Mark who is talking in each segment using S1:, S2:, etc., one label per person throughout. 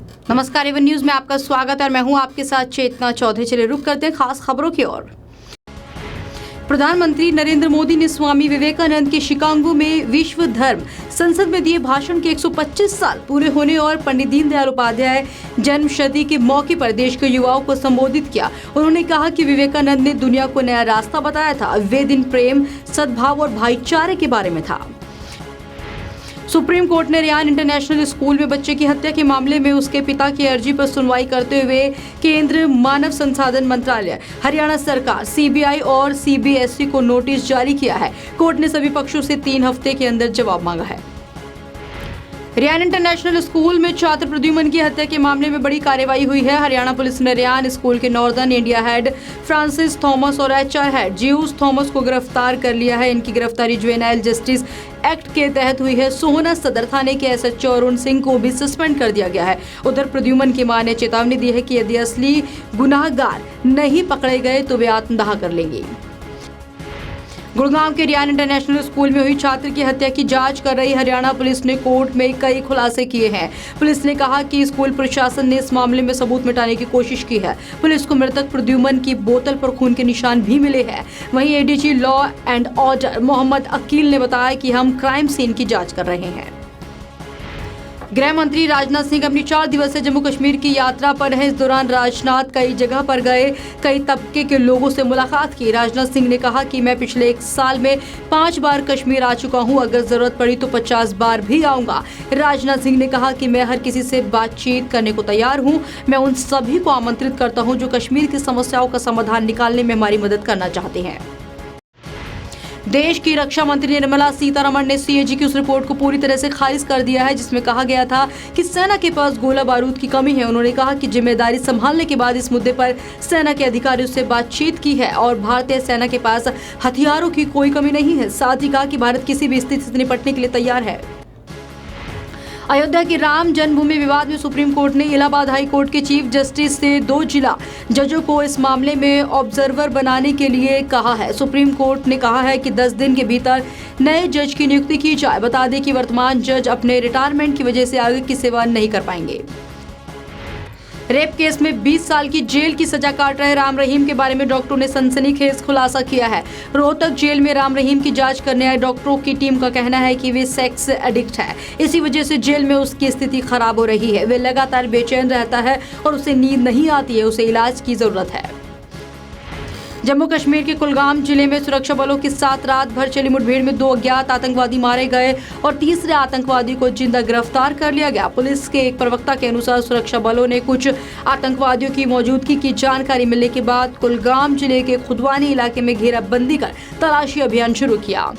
S1: नमस्कार, Avon news में आपका स्वागत है और मैं हूं आपके साथ चेतना चौधरी। चलिए रुक करते हैं खास खबरों की ओर। प्रधानमंत्री नरेंद्र मोदी ने स्वामी विवेकानंद के शिकागो में विश्व धर्म संसद में दिए भाषण के 125 साल पूरे होने और पंडित दीनदयाल उपाध्याय जन्म शती के मौके पर देश के युवाओं को संबोधित किया। उन्होंने कहा कि विवेकानंद ने दुनिया को नया रास्ता बताया था। वे दिन प्रेम, सद्भाव और भाईचारे के बारे में था। सुप्रीम कोर्ट ने रियान इंटरनेशनल स्कूल में बच्चे की हत्या के मामले में उसके पिता की अर्जी पर सुनवाई करते हुए केंद्र मानव संसाधन मंत्रालय, हरियाणा सरकार, सीबीआई और सीबीएसई को नोटिस जारी किया है। कोर्ट ने सभी पक्षों से 3 हफ्ते के अंदर जवाब मांगा है। रियान इंटरनेशनल स्कूल में छात्र प्रद्युमन की हत्या के मामले में बड़ी कार्रवाई हुई है। हरियाणा पुलिस ने रियान स्कूल के northern India head Francis Thomas और एचआर हेड जियूस थॉमस को गिरफ्तार कर लिया है। इनकी गिरफ्तारी जुवेनाइल जस्टिस एक्ट के तहत हुई है। सोहना सदर थाने के एसएचओ अरुण सिंह को भी सस्पेंड कर दिया गया है। उधर प्रद्युमन की मां ने चेतावनी दी है कि यदि असली गुनाहगार नहीं पकड़े गए तो वे आत्मदाह कर लेंगे। गुड़गांव के रियान इंटरनेशनल स्कूल में हुई छात्र की हत्या की जांच कर रही हरियाणा पुलिस ने कोर्ट में कई खुलासे किए हैं। पुलिस ने कहा कि स्कूल प्रशासन ने इस मामले में सबूत मिटाने की कोशिश की है। पुलिस को मृतक प्रद्युमन की बोतल पर खून के निशान भी मिले हैं। वहीं ADG law and order Mohammad Aqeel ने बताया कि हम क्राइम सीन की जांच कर रहे हैं। गृह मंत्री राजनाथ सिंह अपनी 4 दिवसीय जम्मू कश्मीर की यात्रा पर हैं। इस दौरान राजनाथ कई जगह पर गए, कई तबके के लोगों से मुलाकात की। राजनाथ सिंह ने कहा कि मैं पिछले 1 साल में 5 बार कश्मीर आ चुका हूं, अगर जरूरत पड़ी तो 50 बार भी आऊंगा। राजनाथ सिंह ने कहा कि मैं हर किसी से बातचीत करने को तैयार हूं। मैं उन सभी को आमंत्रित करता हूं जो कश्मीर की समस्याओं का समाधान निकालने में हमारी मदद करना चाहते हैं। देश की रक्षा मंत्री निर्मला सीतारमण ने सीएजी की उस रिपोर्ट को पूरी तरह से खारिज कर दिया है जिसमें कहा गया था कि सेना के पास गोला बारूद की कमी है। उन्होंने कहा कि जिम्मेदारी संभालने के बाद इस मुद्दे पर सेना के अधिकारियों से बातचीत की है और भारतीय सेना के पास हथियारों की कोई कमी नहीं है। साथ ही कहा कि भारत किसी भी स्थिति से निपटने के लिए तैयार है। अयोध्या के राम जन्मभूमि विवाद में सुप्रीम कोर्ट ने इलाहाबाद हाई कोर्ट के चीफ जस्टिस से 2 जिला जजों को इस मामले में ऑब्जर्वर बनाने के लिए कहा है। सुप्रीम कोर्ट ने कहा है कि 10 दिन के भीतर नए जज की नियुक्ति की जाए। बता दें कि वर्तमान जज अपने रिटायरमेंट की वजह से आगे की सेवा नहीं कर पाएंगे। रेप केस में 20 साल की जेल की सजा काट रहे राम रहीम के बारे में डॉक्टरों ने सनसनीखेज खुलासा किया है। रोहतक जेल में राम रहीम की जांच करने आए डॉक्टरों की टीम का कहना है कि वे सेक्स एडिक्ट है। इसी वजह से जेल में उसकी स्थिति खराब हो रही है। वे लगातार बेचैन रहता है और उसे नींद नहीं आती है। उसे इलाज की जरूरत है। जम्मू कश्मीर के कुलगाम जिले में सुरक्षा बलों के साथ रात भर चली मुठभेड़ में 2 अज्ञात आतंकवादी मारे गए और तीसरे आतंकवादी को जिंदा गिरफ्तार कर लिया गया। पुलिस के एक प्रवक्ता के अनुसार सुरक्षा बलों ने कुछ आतंकवादियों की मौजूदगी की जानकारी मिलने के बाद कुलगाम जिले के खुदवानी इलाके में घेराबंदी कर तलाशी अभियान शुरू किया।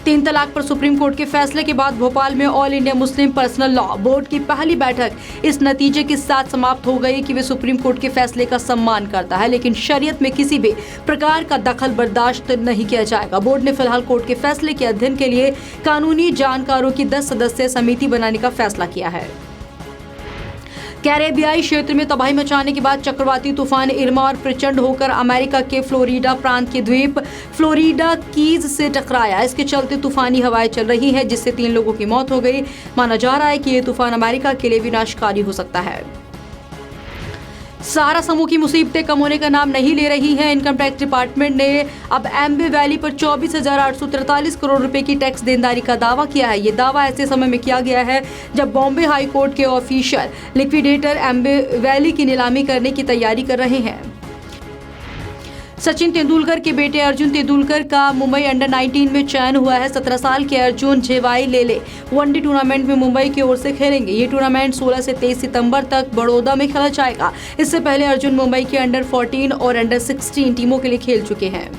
S1: 3 तलाक पर सुप्रीम कोर्ट के फैसले के बाद भोपाल में all India Muslim personal law board की पहली बैठक इस नतीजे के साथ समाप्त हो गई कि वे सुप्रीम कोर्ट के फैसले का सम्मान करता है, लेकिन शरीयत में किसी भी प्रकार का दखल बर्दाश्त नहीं किया जाएगा। बोर्ड ने फिलहाल कोर्ट के फैसले के अध्ययन के लिए कानूनी जानकारों की 10 सदस्यीय समिति बनाने का फैसला किया है। कैरेबियाई क्षेत्र में तबाही मचाने के बाद चक्रवाती तूफान इरमा और प्रचंड होकर अमेरिका के फ्लोरिडा प्रांत के द्वीप फ्लोरिडा कीज से टकराया। इसके चलते तूफानी हवाएं चल रही हैं जिससे 3 लोगों की मौत हो गई। माना जा रहा है कि ये तूफान अमेरिका के लिए विनाशकारी हो सकता है। सहारा समूह की मुसीबतें कम होने का नाम नहीं ले रही हैं। इनकम टैक्स डिपार्टमेंट ने अब एम्बे वैली पर 24,843 करोड़ रुपए की टैक्स देनदारी का दावा किया है। ये दावा ऐसे समय में किया गया है जब बॉम्बे हाई कोर्ट के ऑफिशियल लिक्विडेटर एम्बे वैली की नीलामी करने की तैयारी कर रहे हैं। सचिन तेंदुलकर के बेटे अर्जुन तेंदुलकर का मुंबई अंडर 19 में चयन हुआ है। 17 साल के अर्जुन जेवाई लेले वनडे टूर्नामेंट में मुंबई की ओर से खेलेंगे। ये टूर्नामेंट 16 से 23 सितंबर तक बड़ौदा में खेला जाएगा। इससे पहले अर्जुन मुंबई के अंडर 14 और अंडर 16 टीमों के लिए खेल चुके हैं।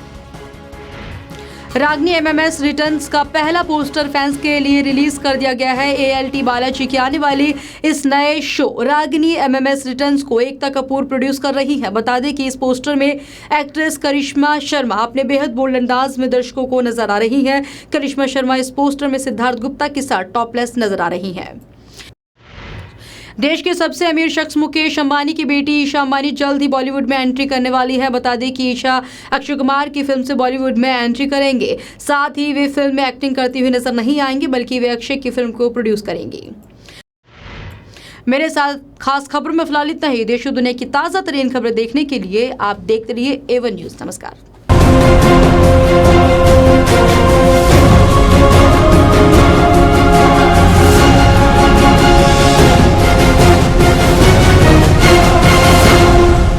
S1: रागनी एमएमएस रिटर्न्स का पहला पोस्टर फैंस के लिए रिलीज कर दिया गया है। एएलटी बालाजी की आने वाली इस नए शो रागनी एमएमएस रिटर्न्स को एकता कपूर प्रोड्यूस कर रही है। बता दें कि इस पोस्टर में एक्ट्रेस करिश्मा शर्मा अपने बेहद बोल्ड अंदाज में दर्शकों को नजर आ रही हैं। करिश्मा शर्मा इस पोस्टर में सिद्धार्थ गुप्ता के साथ टॉपलेस नजर आ रही हैं। देश के सबसे अमीर शख्स मुकेश अंबानी की बेटी ईशा अंबानी जल्द ही बॉलीवुड में एंट्री करने वाली है। बता दें कि ईशा अक्षय कुमार की फिल्म से बॉलीवुड में एंट्री करेंगे। साथ ही वे फिल्म में एक्टिंग करती हुई नजर नहीं आएंगी, बल्कि वे अक्षय की फिल्म को प्रोड्यूस करेंगी। मेरे साथ खास खबरों में फिलहाल इतना ही। देश और दुनिया की ताज़ा तरीन खबरें देखने के लिए आप देखते रहिए A1 न्यूज़। नमस्कार।